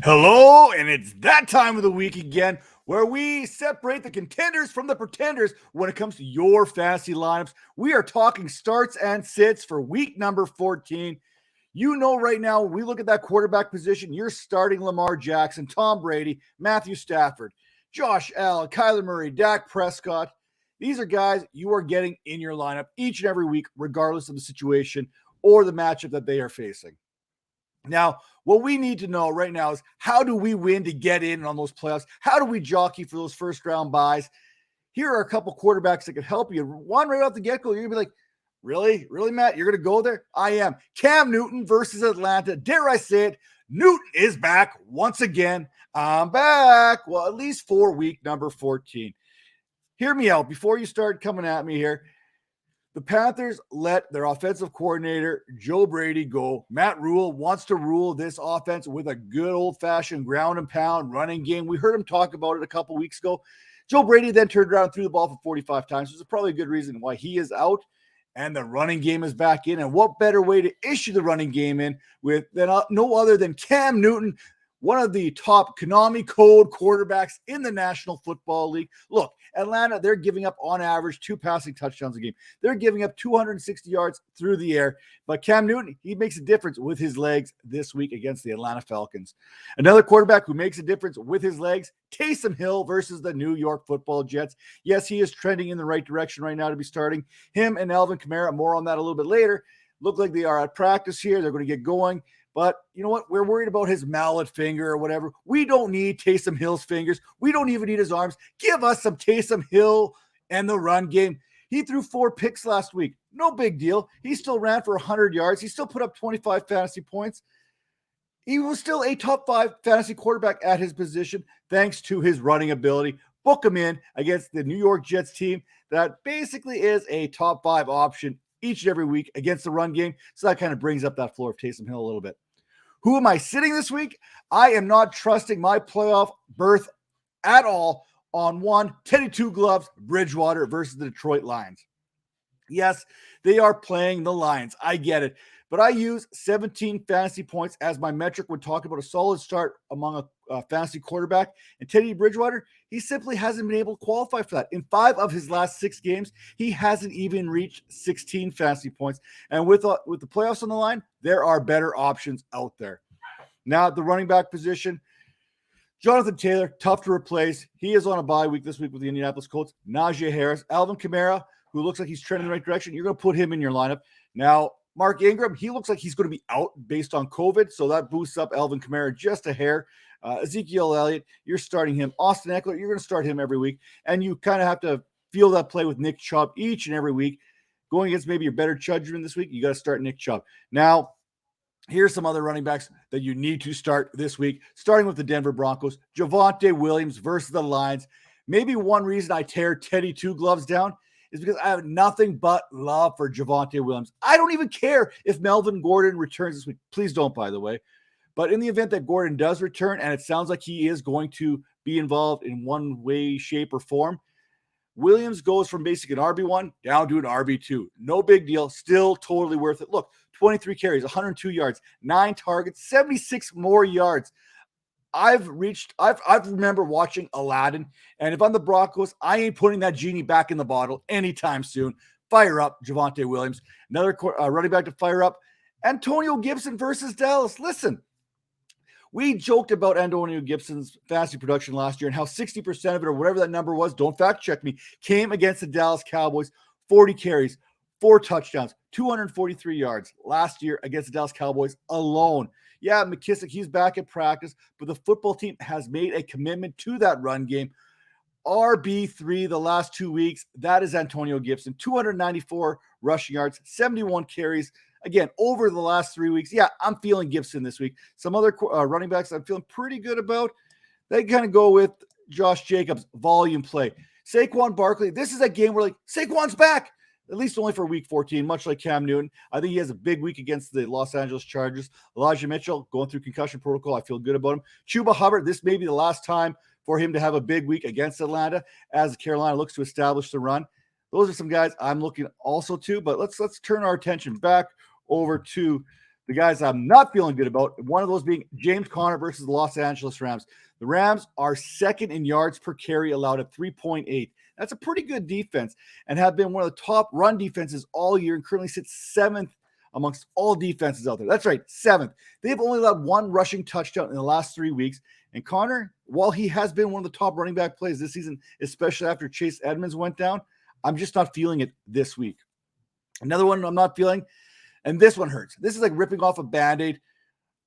Hello, and it's that time of the week again where we separate the contenders from the pretenders when it comes to your fantasy lineups. We are talking starts and sits for week number 14. You know, right now, when we look at that quarterback position, you're starting Lamar Jackson, Tom Brady, Matthew Stafford, Josh Allen, Kyler Murray, Dak Prescott. These are guys you are getting in your lineup each and every week, regardless of the situation or the matchup that they are facing. Now, what we need to know right now is how do we win to get in on those playoffs? How do we jockey for those first round buys? Here are a couple quarterbacks that could help you. One right off the get go, you're going to be like, really? Really, Matt? You're going to go there? I am. Cam Newton versus Atlanta. Dare I say it? Newton is back once again. I'm back. Well, at least for week number 14. Hear me out before you start coming at me here. The Panthers let their offensive coordinator, Joe Brady, go. Matt Rule wants to rule this offense with a good old-fashioned ground and pound running game. We heard him talk about it a couple weeks ago. Joe Brady then turned around and threw the ball for 45 times. There's probably a good reason why he is out and the running game is back in. And what better way to issue the running game in with no other than Cam Newton, one of the top Konami code quarterbacks in the National Football League. Look, Atlanta, they're giving up on average 2 passing touchdowns a game. They're giving up 260 yards through the air. But Cam Newton, he makes a difference with his legs this week against the Atlanta Falcons. Another quarterback who makes a difference with his legs, Taysom Hill versus the New York Football Jets. Yes, he is trending in the right direction right now to be starting. Him and Alvin Kamara, more on that a little bit later, look like they are at practice here. They're going to get going. But you know what? We're worried about his mallet finger or whatever. We don't need Taysom Hill's fingers. We don't even need his arms. Give us some Taysom Hill and the run game. He threw 4 picks last week. No big deal. He still ran for 100 yards. He still put up 25 fantasy points. He was still a top 5 fantasy quarterback at his position thanks to his running ability. Book him in against the New York Jets team that basically is a top 5 option each and every week against the run game. So that kind of brings up that floor of Taysom Hill a little bit. Who am I sitting this week? I am not trusting my playoff berth at all on one Teddy Two Gloves Bridgewater versus the Detroit Lions. Yes, they are playing the Lions. I get it. But I use 17 fantasy points as my metric when talking about a solid start among a fantasy quarterback. And Teddy Bridgewater, he simply hasn't been able to qualify for that. In 5 of his last 6 games, he hasn't even reached 16 fantasy points. And with the playoffs on the line, there are better options out there. Now, at the running back position, Jonathan Taylor, tough to replace. He is on a bye week this week with the Indianapolis Colts. Najee Harris, Alvin Kamara, who looks like he's trending in the right direction. You're going to put him in your lineup. Now, Mark Ingram, he looks like he's going to be out based on COVID, so that boosts up Alvin Kamara just a hair. Ezekiel Elliott, you're starting him. Austin Eckler, you're going to start him every week, and you kind of have to feel that play with Nick Chubb each and every week. Going against maybe your better judgment this week, you got to start Nick Chubb. Now, here's some other running backs that you need to start this week, starting with the Denver Broncos. Javonte Williams versus the Lions. Maybe one reason I tear Teddy Two Gloves down is because I have nothing but love for Javonte Williams. I don't even care if Melvin Gordon returns this week. Please don't, by the way. But in the event that Gordon does return, and it sounds like he is going to be involved in one way, shape, or form, Williams goes from basically an RB1 down to an RB2. No big deal. Still totally worth it. Look, 23 carries, 102 yards, 9 targets, 76 more yards. I remember watching Aladdin, and if I'm the Broncos, I ain't putting that genie back in the bottle anytime soon. Fire up Javonte Williams. Another running back to fire up. Antonio Gibson versus Dallas. Listen, we joked about Antonio Gibson's fantasy production last year and how 60% of it, or whatever that number was, don't fact check me, came against the Dallas Cowboys. 40 carries, 4 touchdowns, 243 yards last year against the Dallas Cowboys alone. Yeah, McKissick, he's back at practice, but the football team has made a commitment to that run game. RB3 the last 2 weeks, that is Antonio Gibson. 294 rushing yards, 71 carries. Again, over the last 3 weeks. Yeah, I'm feeling Gibson this week. Some other running backs I'm feeling pretty good about. They kind of go with Josh Jacobs, volume play. Saquon Barkley, this is a game where Saquon's back. At least only for week 14, much like Cam Newton. I think he has a big week against the Los Angeles Chargers. Elijah Mitchell going through concussion protocol. I feel good about him. Chuba Hubbard, this may be the last time for him to have a big week against Atlanta as Carolina looks to establish the run. Those are some guys I'm looking also to, but let's turn our attention back over to the guys I'm not feeling good about, one of those being James Conner versus the Los Angeles Rams. The Rams are second in yards per carry allowed at 3.8. That's a pretty good defense and have been one of the top run defenses all year and currently sits seventh amongst all defenses out there. That's right, seventh. They've only allowed one rushing touchdown in the last 3 weeks. And Conner, while he has been one of the top running back plays this season, especially after Chase Edmonds went down, I'm just not feeling it this week. Another one I'm not feeling, and this one hurts. This is like ripping off a Band-Aid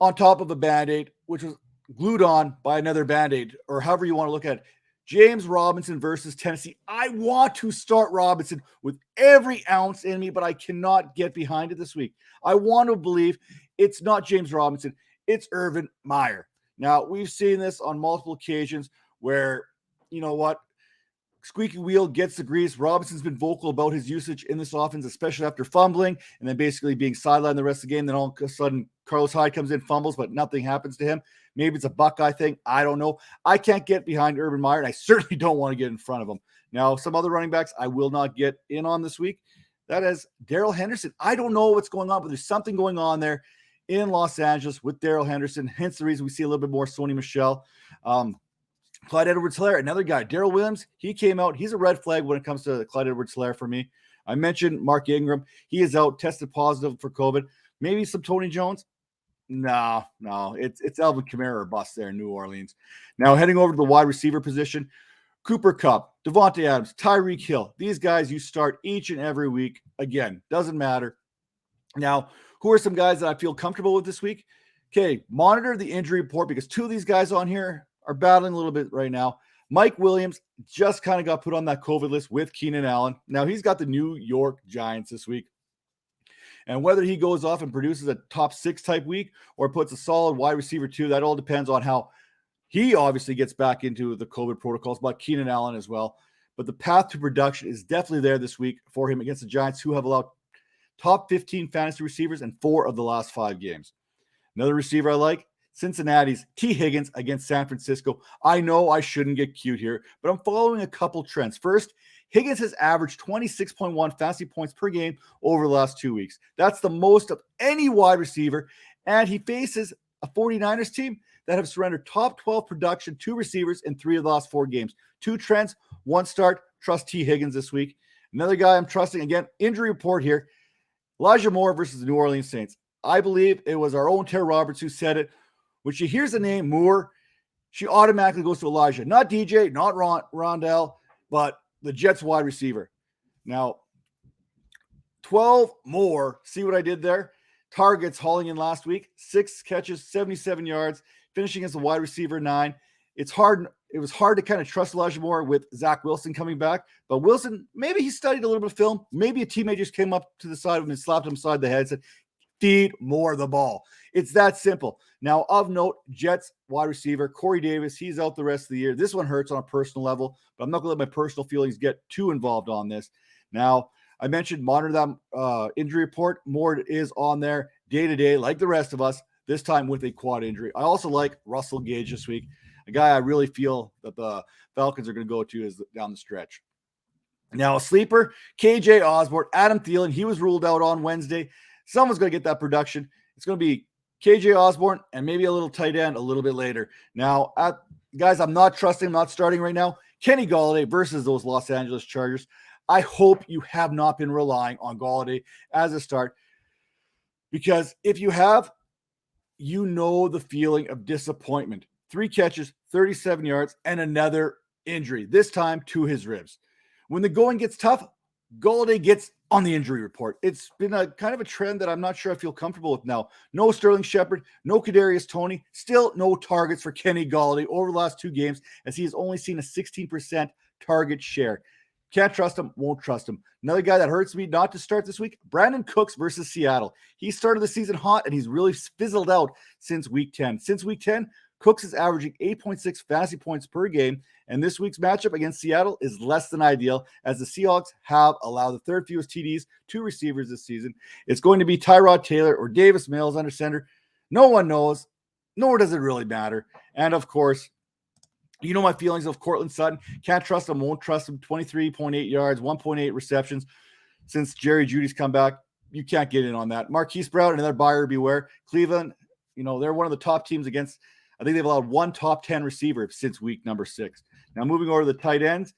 on top of a Band-Aid, which was glued on by another Band-Aid, or however you want to look at it. James Robinson versus Tennessee. I want to start Robinson with every ounce in me, but I cannot get behind it this week. I want to believe it's not James Robinson. It's Urban Meyer. Now, we've seen this on multiple occasions where, you know what, squeaky wheel gets the grease. Robinson's been vocal about his usage in this offense, especially after fumbling and then basically being sidelined the rest of the game. Then all of a sudden, Carlos Hyde comes in, fumbles, but nothing happens to him. Maybe it's a Buckeye thing. I don't know. I can't get behind Urban Meyer, and I certainly don't want to get in front of him. Now, some other running backs I will not get in on this week. That is Darrell Henderson. I don't know what's going on, but there's something going on there in Los Angeles with Darrell Henderson. Hence the reason we see a little bit more Sony Michel. Clyde Edwards-Helaire, another guy. Darrell Williams, he came out. He's a red flag when it comes to Clyde Edwards-Helaire for me. I mentioned Mark Ingram. He is out, tested positive for COVID. Maybe some Tony Jones. No. It's Alvin Kamara or bust there in New Orleans. Now heading over to the wide receiver position, Cooper Kupp, Devontae Adams, Tyreek Hill. These guys you start each and every week. Again, doesn't matter. Now, who are some guys that I feel comfortable with this week? Okay, monitor the injury report because two of these guys on here are battling a little bit right now. Mike Williams just kind of got put on that COVID list with Keenan Allen. Now he's got the New York Giants this week. And whether he goes off and produces a top 6 type week or puts a solid wide receiver 2, that all depends on how he obviously gets back into the COVID protocols, but Keenan Allen as well. But the path to production is definitely there this week for him against the Giants, who have allowed top 15 fantasy receivers in 4 of the last 5 games. Another receiver I like, Cincinnati's T. Higgins against San Francisco. I know I shouldn't get cute here, but I'm following a couple trends. First, Higgins has averaged 26.1 fantasy points per game over the last 2 weeks. That's the most of any wide receiver, and he faces a 49ers team that have surrendered top 12 production to receivers in 3 of the last 4 games. 2 trends, 1 start. Trust T. Higgins this week. Another guy I'm trusting, again, injury report here, Elijah Moore versus the New Orleans Saints. I believe it was our own Tara Roberts who said it. When she hears the name Moore, she automatically goes to Elijah. Not DJ, not Rondell, but the Jets wide receiver. Now, 12 more. See what I did there? Targets hauling in last week. 6 catches, 77 yards, finishing as a wide receiver 9. It was hard to kind of trust Elijah Moore with Zach Wilson coming back. But Wilson, maybe he studied a little bit of film. Maybe a teammate just came up to the side of him and slapped him side the head and said, feed Moore the ball. It's that simple. Now, of note, Jets wide receiver Corey Davis, he's out the rest of the year. This one hurts on a personal level, but I'm not going to let my personal feelings get too involved on this. Now, I mentioned monitor that injury report. Moore is on there day-to-day like the rest of us, this time with a quad injury. I also like Russell Gage this week, a guy I really feel that the Falcons are going to go to is down the stretch. Now, a sleeper, KJ Osborne, Adam Thielen, he was ruled out on Wednesday. Someone's going to get that production. It's going to be KJ Osborne and maybe a little tight end a little bit later. Now, guys, I'm not trusting, I'm not starting right now. Kenny Golladay versus those Los Angeles Chargers. I hope you have not been relying on Golladay as a start, because if you have, you know the feeling of disappointment. 3 catches, 37 yards, and another injury, this time to his ribs. When the going gets tough, Golladay gets on the injury report. It's been a kind of a trend that I'm not sure I feel comfortable with now. No Sterling Shepard, no Kadarius Toney, still no targets for Kenny Golladay over the last 2 games, as he has only seen a 16% target share. Can't trust him, won't trust him. Another guy that hurts me not to start this week, Brandon Cooks versus Seattle. He started the season hot, and he's really fizzled out since week 10. Since week 10, Cooks is averaging 8.6 fantasy points per game, and this week's matchup against Seattle is less than ideal, as the Seahawks have allowed the 3rd fewest TDs to receivers this season. It's going to be Tyrod Taylor or Davis Mills under center. No one knows, nor does it really matter. And of course, you know my feelings of Courtland Sutton. Can't trust him, won't trust him. 23.8 yards, 1.8 receptions since Jerry Jeudy's come back. you can't get in on that. Marquise Brown, another buyer beware. Cleveland, they're one of the top teams against. I think they've allowed one top 10 receiver since week number 6. Now moving over to the tight ends,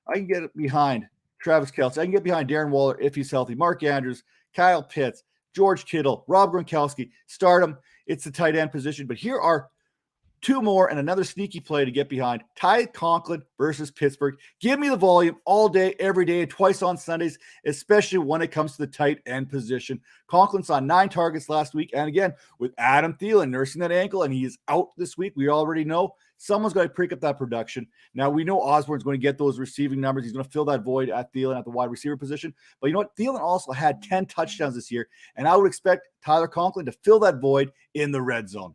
I can get behind Travis Kelce. I can get behind Darren Waller if he's healthy. Mark Andrews, Kyle Pitts, George Kittle, Rob Gronkowski. Start him. It's the tight end position. But here are 2 more and another sneaky play to get behind. Ty Conklin versus Pittsburgh. Give me the volume all day, every day, and twice on Sundays, especially when it comes to the tight end position. Conklin saw 9 targets last week. And again, with Adam Thielen nursing that ankle, and he is out this week, we already know someone's going to pick up that production. Now, we know Osborne's going to get those receiving numbers. He's going to fill that void at Thielen at the wide receiver position. But you know what? Thielen also had 10 touchdowns this year, and I would expect Tyler Conklin to fill that void in the red zone.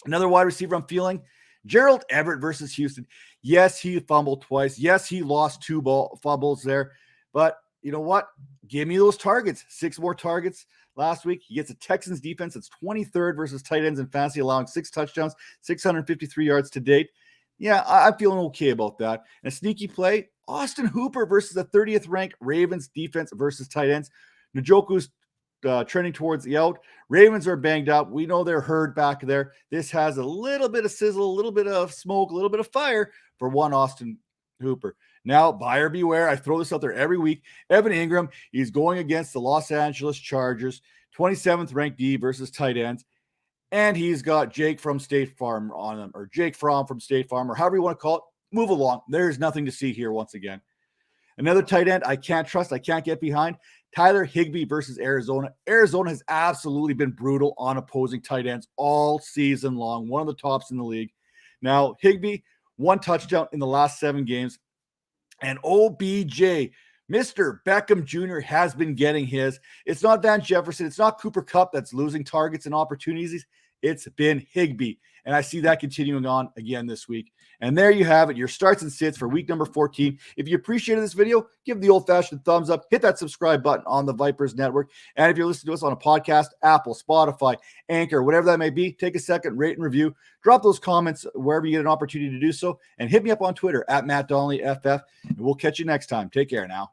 Another wide receiver I'm feeling, Gerald Everett versus Houston. Yes, he fumbled twice. Yes, he lost 2 fumbles there. But you know what? Give me those targets. 6 more targets last week. He gets a Texans defense that's 23rd versus tight ends in fantasy, allowing 6 touchdowns, 653 yards to date. Yeah, I'm feeling okay about that. And a sneaky play, Austin Hooper versus the 30th ranked Ravens defense versus tight ends. Njoku's trending towards the out. Ravens are banged up. We know they're hurt back there. This has a little bit of sizzle, a little bit of smoke, a little bit of fire for one Austin Hooper. Now, buyer beware. I throw this out there every week. Evan Ingram, he's going against the Los Angeles Chargers, 27th ranked D versus tight ends. And he's got Jake from State Farm on him, or Jake Fromm from State Farm, or however you want to call it. Move along. There's nothing to see here once again. Another tight end I can't trust, I can't get behind. Tyler Higbee versus Arizona. Arizona has absolutely been brutal on opposing tight ends all season long. One of the tops in the league. Now, Higbee, 1 touchdown in the last 7 games. And OBJ, Mr. Beckham Jr. has been getting his. It's not Van Jefferson. It's not Cooper Kupp that's losing targets and opportunities. It's been Higbee. And I see that continuing on again this week. And there you have it, your starts and sits for week number 14. If you appreciated this video, give the old-fashioned thumbs up, hit that subscribe button on the Vipers Network. And if you're listening to us on a podcast, Apple, Spotify, Anchor, whatever that may be, take a second, rate and review. Drop those comments wherever you get an opportunity to do so. And hit me up on Twitter at Matt Donnelly FF. And we'll catch you next time. Take care now.